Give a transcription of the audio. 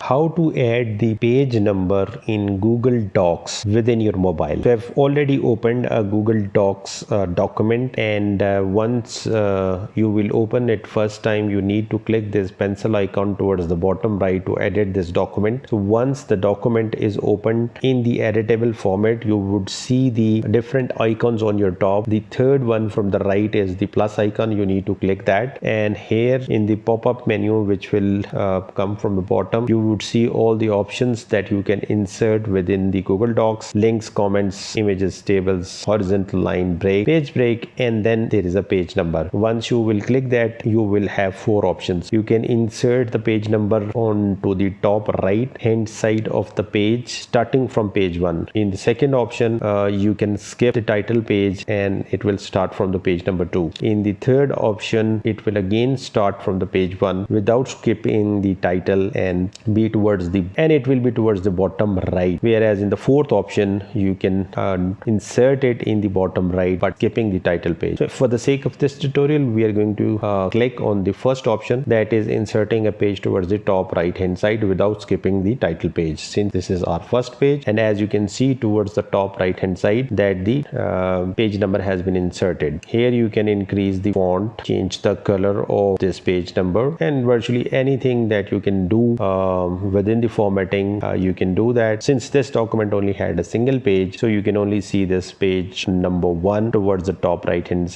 how to add the page number in Google Docs within your mobile. So I've already opened a Google Docs document, and once you will open it first time, you need to click this pencil icon towards the bottom right to edit this document. So once the document is opened in the editable format, you would see the different icons on your top. The third one from the right is the plus icon. You need to click that, and here in the pop-up menu, which will come from the bottom, you would see all the options that you can insert within the Google Docs: links, comments, images, tables, horizontal line break, page break, and then there is a page number. Once you will click that, you will have four options. You can insert the page number onto the top right hand side of the page starting from page 1. In the second option, you can skip the title page and it will start from the page number 2. In the third option, it will again start from the page 1 without skipping the title and it will be towards the bottom right. Whereas in the fourth option, you can insert it in the bottom right but skipping the title page. So for the sake of this tutorial, we are going to click on the first option, that is inserting a page towards the top right hand side without skipping the title page, since this is our first page. And as you can see towards the top right hand side that the page number has been inserted. Here you can increase the font, change the color of this page number, and virtually anything that you can do within the formatting, you can do that. Since this document only had a single page, so you can only see this page number 1 towards the top right hand side.